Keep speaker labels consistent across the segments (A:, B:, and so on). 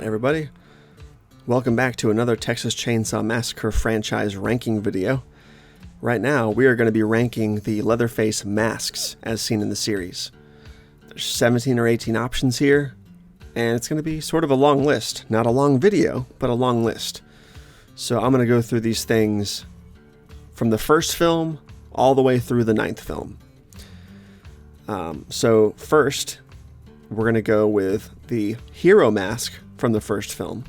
A: everybody. Welcome back to another Texas Chainsaw Massacre franchise ranking video. Right now, we are going to be ranking the Leatherface masks as seen in the series. There's 17 or 18 options here, and it's going to be sort of a long list. Not a long video, but a long list. So I'm going to go through these things from the first film all the way through the 9th film. So first, we're going to go with the hero mask from the first film.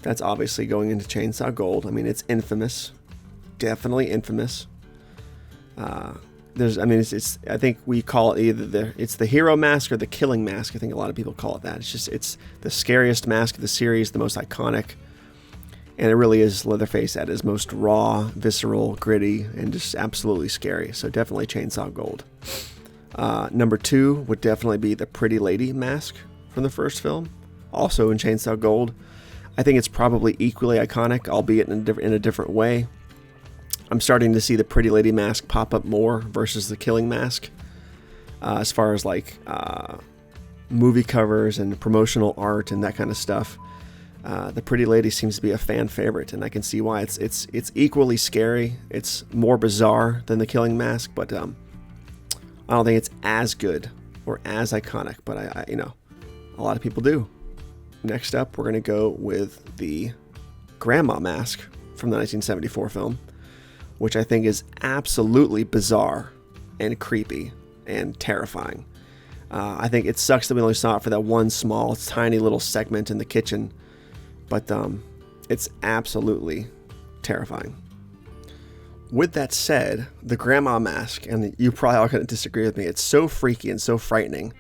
A: That's obviously going into Chainsaw Gold. I mean, it's infamous. Definitely infamous. I think we call it either it's the hero mask or the killing mask. I think a lot of people call it that. It's the scariest mask of the series, the most iconic. And it really is Leatherface at his most raw, visceral, gritty, and just absolutely scary. So definitely Chainsaw Gold. Number 2 would definitely be the Pretty Lady mask from the first film, also in Chainsaw Gold. I think it's probably equally iconic, albeit in a different way. I'm starting to see the Pretty Lady mask pop up more versus the Killing mask, as far as like movie covers and promotional art and that kind of stuff. The Pretty Lady seems to be a fan favorite, and I can see why. It's equally scary. It's more bizarre than the Killing mask, but I don't think it's as good or as iconic, but I a lot of people do. Next up, we're going to go with the Grandma mask from the 1974 film, which I think is absolutely bizarre and creepy and terrifying. I think it sucks that we only saw it for that one small, tiny little segment in the kitchen, but it's absolutely terrifying. With that said, the Grandma mask, and you probably all going to disagree with me, it's so freaky and so frightening.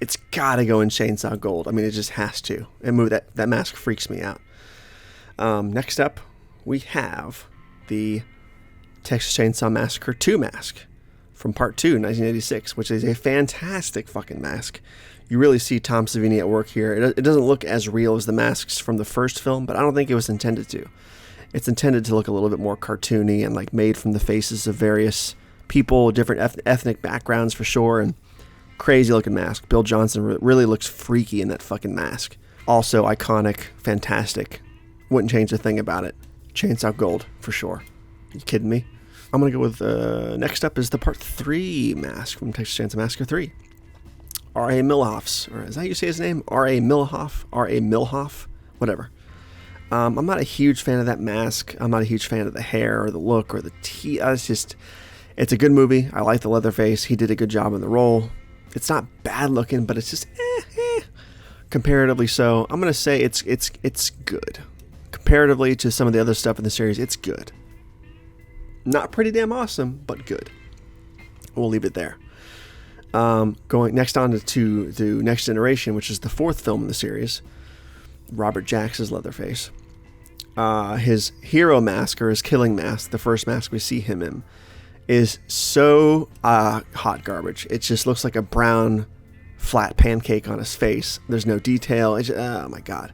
A: It's got to go in Chainsaw Gold. I mean, it just has to. That mask freaks me out. Next up, we have the Texas Chainsaw Massacre 2 mask from Part 2, 1986, which is a fantastic fucking mask. You really see Tom Savini at work here. It doesn't look as real as the masks from the first film, but I don't think it was intended to. It's intended to look a little bit more cartoony and like made from the faces of various people, different ethnic backgrounds for sure, and crazy looking mask. Bill Johnson really looks freaky in that fucking mask. Also iconic, fantastic. Wouldn't change a thing about it. Chainsaw Gold for sure. Are you kidding me? I'm gonna go with next up is the Part 3 mask from Texas Chainsaw Massacre 3. R.A. Milhoff's, or is that how you say his name? R.A. Milhoff, whatever. I'm not a huge fan of that mask. I'm not a huge fan of the hair or the look or the teeth. It's a good movie. I like the Leatherface. He did a good job in the role. It's not bad looking, but it's just comparatively so. I'm gonna say it's good comparatively to some of the other stuff in the series. It's good. Not pretty damn awesome, but good. We'll leave it there. Going next on to Next Generation, which is the 4th film in the series. Robert Jacks's Leatherface. His hero mask or his killing mask, the first mask we see him in, is so hot garbage. It just looks like a brown flat pancake on his face. There's no detail. Oh my god.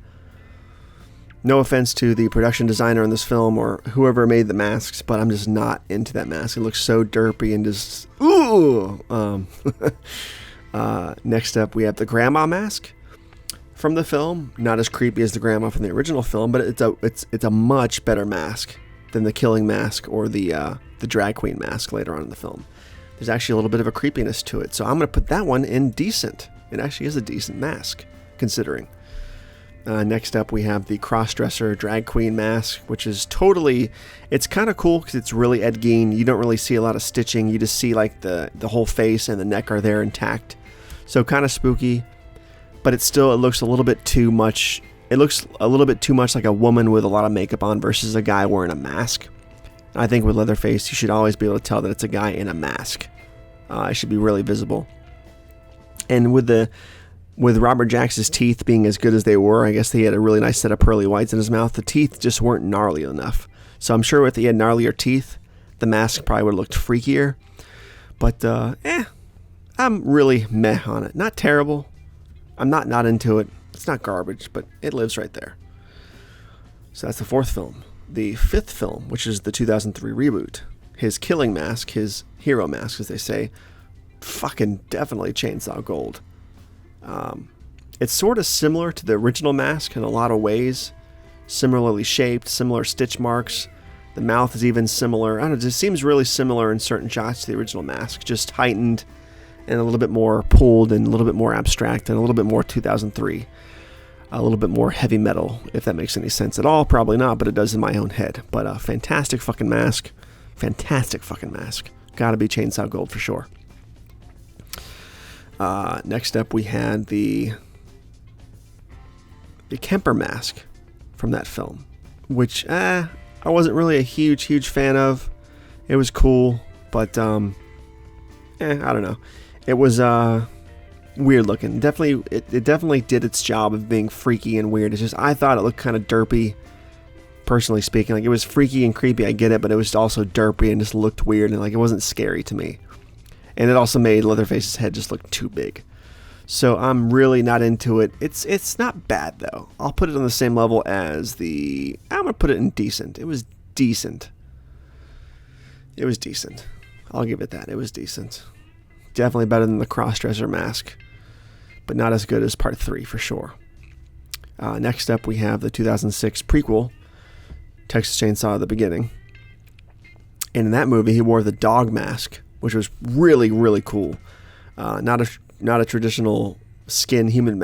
A: No offense to the production designer in this film or whoever made the masks, but I'm just not into that mask. It looks so derpy and just ooh. Next up, we have the Grandma mask from the film. Not as creepy as the Grandma from the original film, but it's a much better mask than the Killing mask or the Drag Queen mask later on in the film. There's actually a little bit of a creepiness to it, so I'm going to put that one in decent. It actually is a decent mask, considering. Next up, we have the cross-dresser Drag Queen mask, which is it's kind of cool because it's really Ed Gein. You don't really see a lot of stitching. You just see like the whole face and the neck are there intact. So kind of spooky, but it looks a little bit too much. It looks a little bit too much like a woman with a lot of makeup on versus a guy wearing a mask. I think with Leatherface, you should always be able to tell that it's a guy in a mask. It should be really visible. And with Robert Jacks's teeth being as good as they were, I guess he had a really nice set of pearly whites in his mouth. The teeth just weren't gnarly enough. So I'm sure if he had gnarlier teeth, the mask probably would have looked freakier. But, I'm really meh on it. Not terrible. I'm not into it. It's not garbage, but it lives right there. So that's the 4th film. The 5th film, which is the 2003 reboot. His killing mask, his hero mask, as they say, fucking definitely Chainsaw Gold. It's sort of similar to the original mask in a lot of ways. Similarly shaped, similar stitch marks. The mouth is even similar. I don't know, it just seems really similar in certain shots to the original mask. Just heightened and a little bit more pulled and a little bit more abstract and a little bit more 2003. A little bit more heavy metal, if that makes any sense at all. Probably not, but it does in my own head. But a fantastic fucking mask. Fantastic fucking mask. Gotta be Chainsaw Gold for sure. Next up we had the Kemper mask from that film, which I wasn't really a huge fan of. It was cool, but I don't know. It was weird looking. Definitely, it definitely did its job of being freaky and weird. It's just I thought it looked kind of derpy, personally speaking. Like, it was freaky and creepy, I get it, but it was also derpy and just looked weird, and like it wasn't scary to me. And it also made Leatherface's head just look too big. So I'm really not into it. It's not bad though. I'll put it on the same level as I'm gonna put it in decent. It was decent. It was decent. I'll give it that. It was decent. Definitely better than the crossdresser mask, but not as good as part 3 for sure. Next up we have the 2006 prequel, Texas Chainsaw: The Beginning. And in that movie he wore the dog mask, which was really cool. Not a traditional human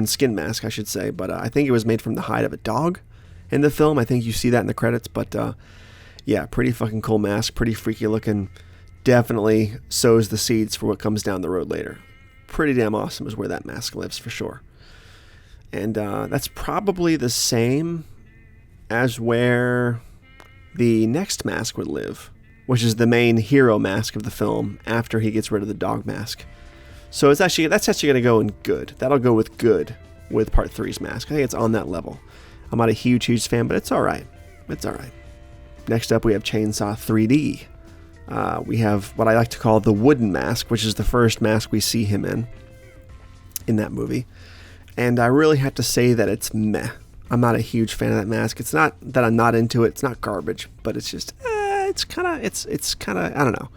A: skin mask, I should say, but I think it was made from the hide of a dog in the film. I think you see that in the credits, but yeah, pretty fucking cool mask, pretty freaky looking. Definitely sows the seeds for what comes down the road later. Pretty damn awesome is where that mask lives for sure. And that's probably the same as where the next mask would live, which is the main hero mask of the film after he gets rid of the dog mask. So that's actually going to go in good. That'll go with good with part 3's mask. I think it's on that level. I'm not a huge fan, but it's all right. It's all right. Next up, we have Chainsaw 3D. We have what I like to call the wooden mask, which is the first mask we see him in that movie. And I really have to say that it's meh. I'm not a huge fan of that mask. It's not that I'm not into it. It's not garbage, but it's just, it's kind of, I don't know.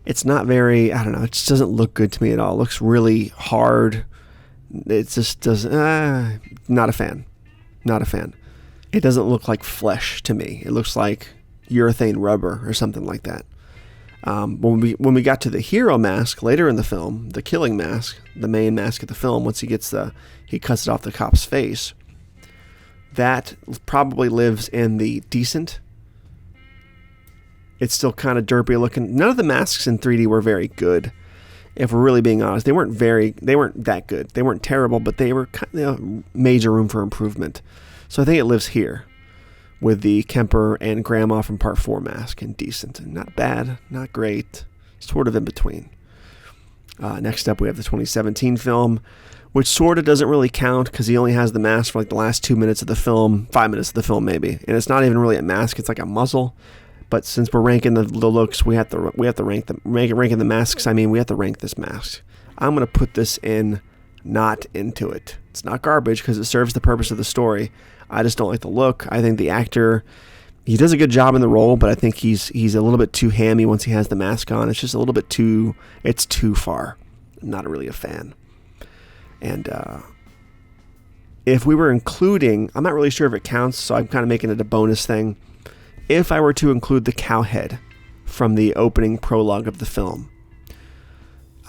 A: It's not very, I don't know, it just doesn't look good to me at all. It looks really hard. It just doesn't, not a fan. Not a fan. It doesn't look like flesh to me. It looks like urethane rubber or something like that. When we got to the hero mask later in the film, the killing mask, the main mask of the film, once he cuts it off the cop's face, that probably lives in the decent. It's still kind of derpy looking. None of the masks in 3D were very good, if we're really being honest. They weren't that good. They weren't terrible, but they were kind of major room for improvement. So I think it lives here with the Kemper and Grandma from part 4 mask, and decent. And not bad, not great, sort of in between. Next up we have the 2017 film, which sort of doesn't really count because he only has the mask for like the last 2 minutes of the film, 5 minutes of the film maybe. And it's not even really a mask, it's like a muzzle. But since we're ranking the looks, we have to rank them. Ranking the masks, I mean, we have to rank this mask. I'm going to put this in not into it. It's not garbage because it serves the purpose of the story. I just don't like the look. I think the actor, he does a good job in the role, but I think he's a little bit too hammy once he has the mask on. It's just a little bit too, it's too far. I'm not really a fan. And if we were including, I'm not really sure if it counts, so I'm kind of making it a bonus thing. If I were to include the cow head from the opening prologue of the film,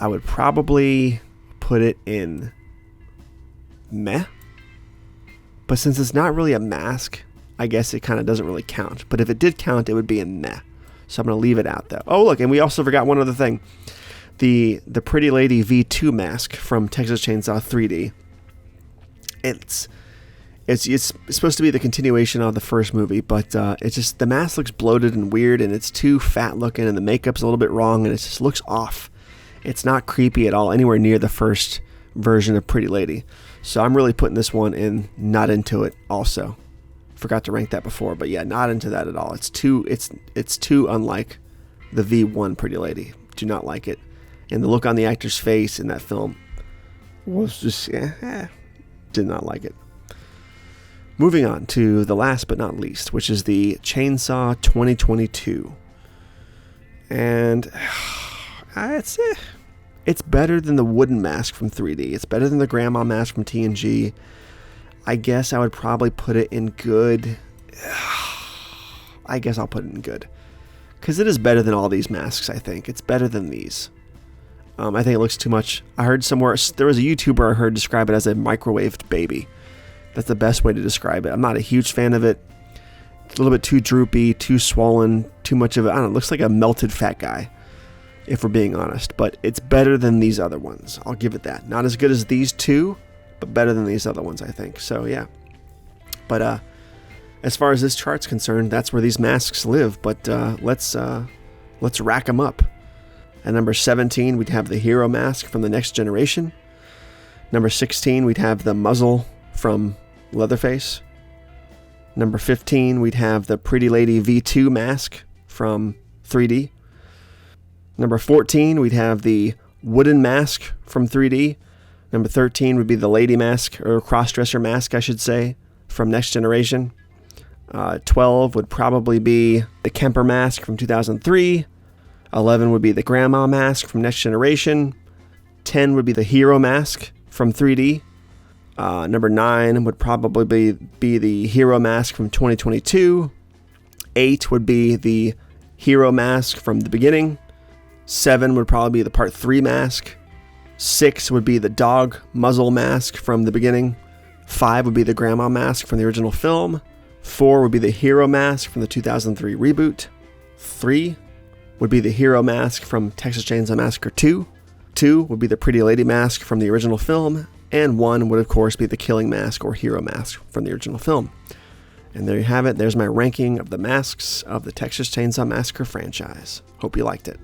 A: I would probably put it in meh. But since it's not really a mask, I guess it kind of doesn't really count. But if it did count, it would be in meh. So I'm going to leave it out, though. Oh, look, and we also forgot one other thing. The Pretty Lady V2 mask from Texas Chainsaw 3D. It's supposed to be the continuation of the first movie, but it's just, the mask looks bloated and weird, and it's too fat looking, and the makeup's a little bit wrong, and it just looks off. It's not creepy at all, anywhere near the first version of Pretty Lady. So I'm really putting this one in not into it also. Forgot to rank that before, but yeah, not into that at all. It's too unlike the V1 Pretty Lady. Do not like it. And the look on the actor's face in that film was just, did not like it. Moving on to the last but not least, which is the Chainsaw 2022. And it's It's better than the wooden mask from 3D. It's better than the grandma mask from TNG. I guess I would probably put it in good. I guess I'll put it in good. Because it is better than all these masks, I think. It's better than these. I think it looks too much. I heard somewhere, there was a YouTuber I heard describe it as a microwaved baby. That's the best way to describe it. I'm not a huge fan of it. It's a little bit too droopy, too swollen, too much of it. I don't know, it looks like a melted fat guy, if we're being honest. But it's better than these other ones. I'll give it that. Not as good as these two, but better than these other ones, I think. So, yeah. But as far as this chart's concerned, that's where these masks live. But let's rack them up. At number 17, we'd have the hero mask from The Next Generation. Number 16, we'd have the muzzle from Leatherface. Number 15, we'd have the Pretty Lady V2 mask from 3D. Number 14, we'd have the wooden mask from 3D. Number 13 would be the lady mask, or crossdresser mask, I should say, from Next Generation. 12 would probably be the Kemper mask from 2003. 11 would be the grandma mask from Next Generation. 10 would be the hero mask from 3D. Number 9 would probably be the hero mask from 2022. 8 would be the hero mask from the beginning. 7 would probably be the part 3 mask. 6 would be the dog muzzle mask from the beginning. 5 would be the grandma mask from the original film. 4 would be the hero mask from the 2003 reboot. 3 would be the hero mask from Texas Chainsaw Massacre 2. 2 would be the pretty lady mask from the original film. And 1 would, of course, be the killing mask or hero mask from the original film. And there you have it. There's my ranking of the masks of the Texas Chainsaw Massacre franchise. Hope you liked it.